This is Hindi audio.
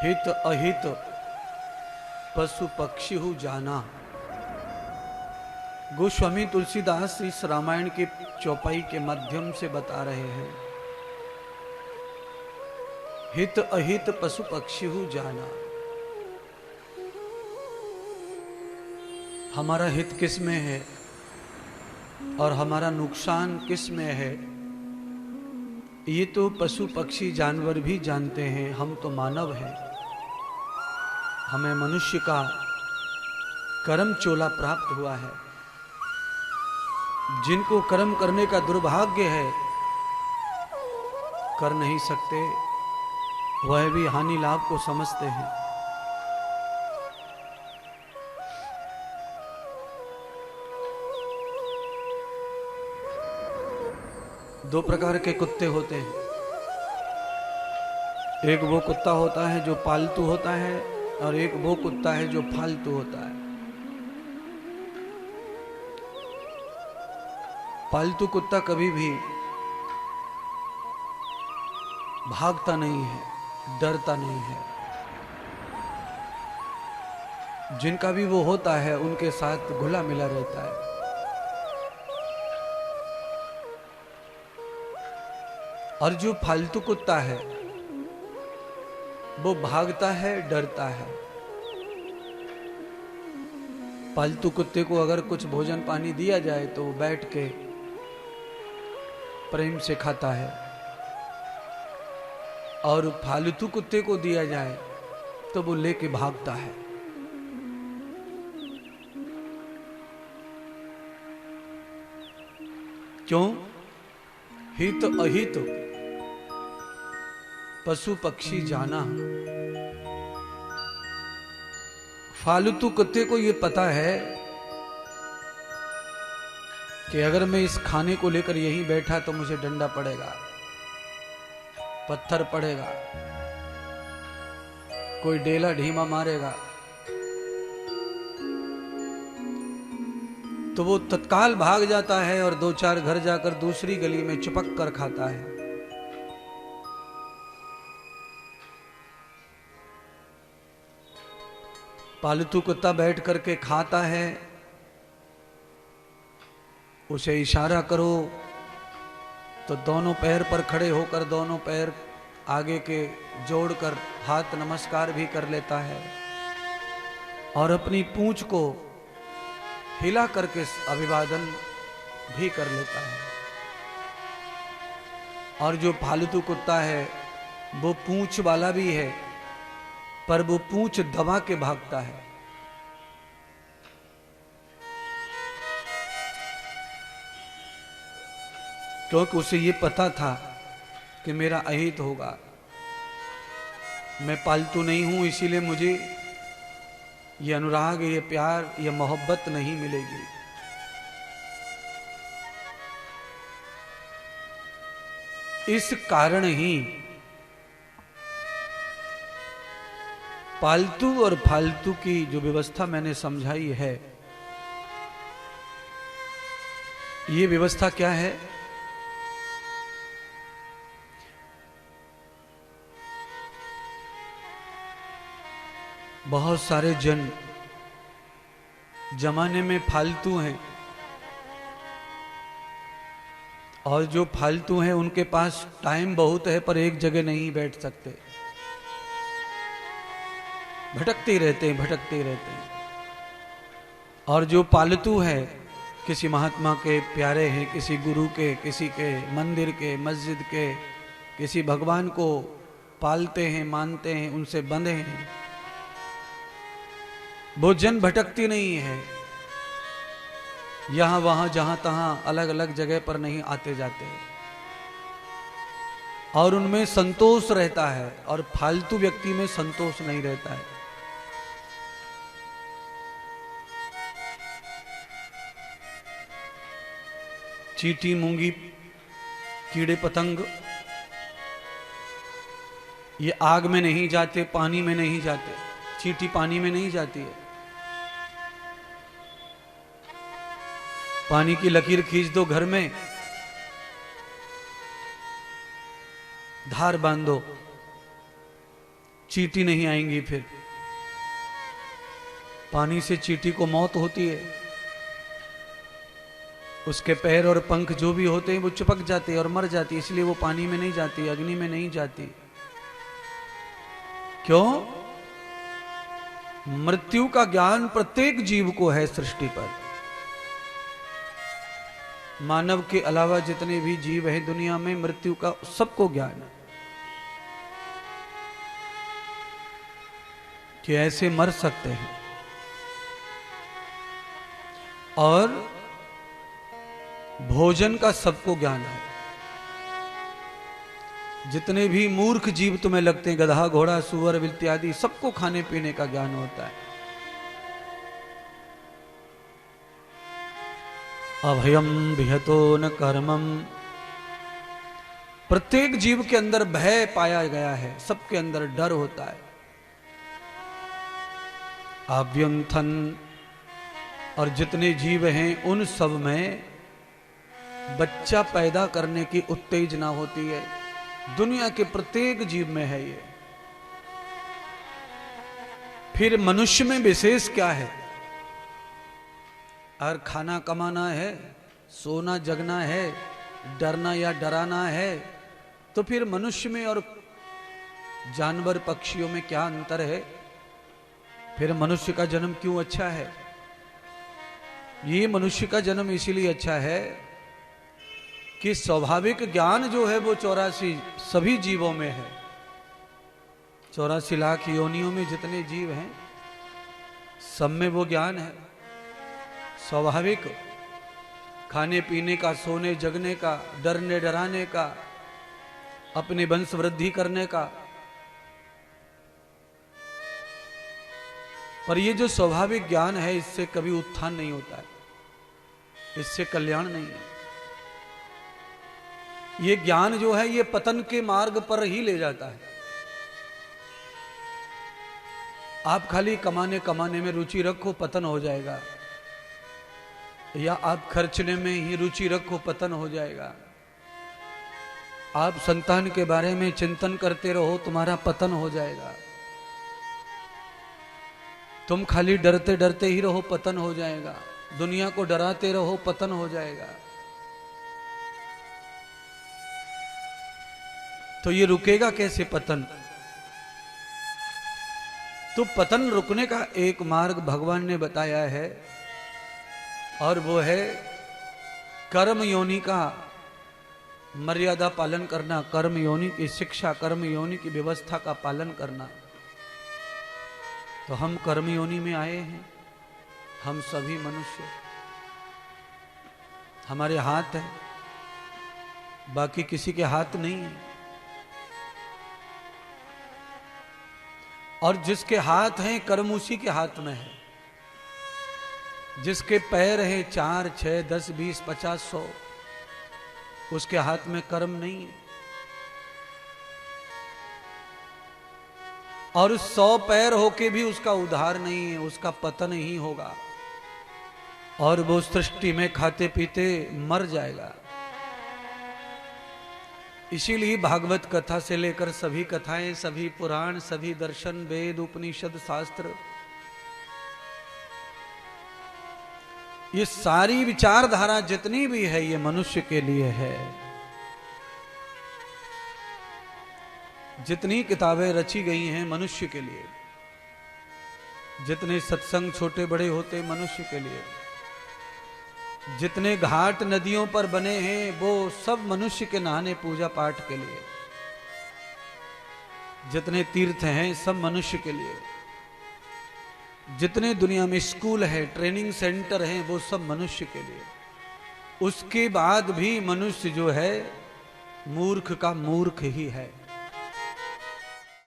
हित अहित पशु पक्षी हु जाना। गोस्वामी तुलसीदास इस रामायण की चौपाई के माध्यम से बता रहे हैं, हित अहित पशु पक्षी हु जाना। हमारा हित किस में है और हमारा नुकसान किस में है, ये तो पशु पक्षी जानवर भी जानते हैं। हम तो मानव हैं, हमें मनुष्य का कर्म चोला प्राप्त हुआ है। जिनको कर्म करने का दुर्भाग्य है, कर नहीं सकते, वह भी हानि लाभ को समझते हैं। दो प्रकार के कुत्ते होते हैं। एक वो कुत्ता होता है जो पालतू होता है, और एक वो कुत्ता है जो फालतू होता है। पालतू कुत्ता कभी भी भागता नहीं है, डरता नहीं है। जिनका भी वो होता है उनके साथ घुला मिला रहता है। और जो फालतू कुत्ता है वो भागता है, डरता है। पालतू कुत्ते को अगर कुछ भोजन पानी दिया जाए तो वो बैठ के प्रेम से खाता है, और फालतू कुत्ते को दिया जाए तो वो लेके भागता है। क्यों? हित अहित पशु पक्षी जाना। फालतू कुत्ते को यह पता है कि अगर मैं इस खाने को लेकर यहीं बैठा तो मुझे डंडा पड़ेगा, पत्थर पड़ेगा, कोई डेला ढीमा मारेगा, तो वो तत्काल भाग जाता है और दो चार घर जाकर दूसरी गली में चिपक कर खाता है। पालतू कुत्ता बैठ करके खाता है, उसे इशारा करो तो दोनों पैर पर खड़े होकर दोनों पैर आगे के जोड़कर हाथ नमस्कार भी कर लेता है, और अपनी पूंछ को हिला करके अभिवादन भी कर लेता है। और जो फालतू कुत्ता है वो पूंछ वाला भी है, पर वो पूंछ दबा के भागता है। क्योंकि उसे ये पता था कि मेरा अहित होगा, मैं पालतू नहीं हूं, इसीलिए मुझे ये अनुराग, ये प्यार, ये मोहब्बत नहीं मिलेगी। इस कारण ही पालतू और फालतू की जो व्यवस्था मैंने समझाई है, ये व्यवस्था क्या है? बहुत सारे जन जमाने में फालतू हैं, और जो फालतू हैं उनके पास टाइम बहुत है पर एक जगह नहीं बैठ सकते, भटकते रहते हैं। और जो पालतू है, किसी महात्मा के प्यारे हैं, किसी गुरु के, किसी के मंदिर के, मस्जिद के, किसी भगवान को पालते हैं, मानते हैं, उनसे बंधे हैं, वो जन भटकती नहीं है। यहां वहां जहां तहां अलग अलग जगह पर नहीं आते जाते, और उनमें संतोष रहता है, और फालतू व्यक्ति में संतोष नहीं रहता है। चींटी, मूंगी, कीड़े पतंग ये आग में नहीं जाते, पानी में नहीं जाते। चींटी पानी में नहीं जाती है। पानी की लकीर खींच दो घर में, धार बांध दो, चींटी नहीं आएंगी। फिर पानी से चींटी को मौत होती है, उसके पैर और पंख जो भी होते हैं वो चिपक जाते हैं और मर जाती है, इसलिए वो पानी में नहीं जाती, अग्नि में नहीं जाती। क्यों? मृत्यु का ज्ञान प्रत्येक जीव को है सृष्टि पर। मानव के अलावा जितने भी जीव हैं दुनिया में, मृत्यु का सबको ज्ञान है कि ऐसे मर सकते हैं। और भोजन का सबको ज्ञान है। जितने भी मूर्ख जीव तुम्हें लगते हैं, गधा, घोड़ा, सुअर इत्यादि, सबको खाने पीने का ज्ञान होता है। अभयम विहतो न कर्मम, प्रत्येक जीव के अंदर भय पाया गया है, सबके अंदर डर होता है। आभ्यंथन, और जितने जीव हैं उन सब में बच्चा पैदा करने की उत्तेजना होती है। दुनिया के प्रत्येक जीव में है ये। फिर मनुष्य में विशेष क्या है? अगर खाना कमाना है, सोना जगना है, डरना या डराना है, तो फिर मनुष्य में और जानवर पक्षियों में क्या अंतर है? फिर मनुष्य का जन्म क्यों अच्छा है? ये मनुष्य का जन्म इसीलिए अच्छा है कि स्वाभाविक ज्ञान जो है वो 84 सभी जीवों में है। 84 लाख योनियों में जितने जीव हैं सब में वो ज्ञान है। स्वाभाविक खाने पीने का, सोने जगने का, डरने डराने का, अपने वंश वृद्धि करने का। पर ये जो स्वाभाविक ज्ञान है इससे कभी उत्थान नहीं होता है, इससे कल्याण नहीं है। ये ज्ञान जो है ये पतन के मार्ग पर ही ले जाता है। आप खाली कमाने कमाने में रुचि रखो, पतन हो जाएगा, या आप खर्चने में ही रुचि रखो, पतन हो जाएगा। आप संतान के बारे में चिंतन करते रहो, तुम्हारा पतन हो जाएगा। तुम खाली डरते डरते ही रहो, पतन हो जाएगा। दुनिया को डराते रहो, पतन हो जाएगा। तो ये रुकेगा कैसे पतन? तो पतन रुकने का एक मार्ग भगवान ने बताया है, और वो है कर्म योनि का मर्यादा पालन करना, कर्म योनि की शिक्षा, कर्म योनि की व्यवस्था का पालन करना। तो हम कर्म योनि में आए हैं, हम सभी मनुष्य, हमारे हाथ है, बाकी किसी के हाथ नहीं है। और जिसके हाथ हैं कर्म उसी के हाथ में है। जिसके पैर हैं 4, 6, 10, 20, 50, 100, उसके हाथ में कर्म नहीं है। और 100 पैर होके भी उसका उद्धार नहीं है, उसका पतन ही होगा, और वो सृष्टि में खाते पीते मर जाएगा। इसीलिए भागवत कथा से लेकर सभी कथाएं, सभी पुराण, सभी दर्शन, वेद, उपनिषद, शास्त्र, ये सारी विचारधारा जितनी भी है ये मनुष्य के लिए है। जितनी किताबें रची गई हैं मनुष्य के लिए, जितने सत्संग छोटे बड़े होते मनुष्य के लिए, जितने घाट नदियों पर बने हैं वो सब मनुष्य के नहाने पूजा पाठ के लिए, जितने तीर्थ हैं सब मनुष्य के लिए, जितने दुनिया में स्कूल है, ट्रेनिंग सेंटर हैं, वो सब मनुष्य के लिए। उसके बाद भी मनुष्य जो है मूर्ख का मूर्ख ही है।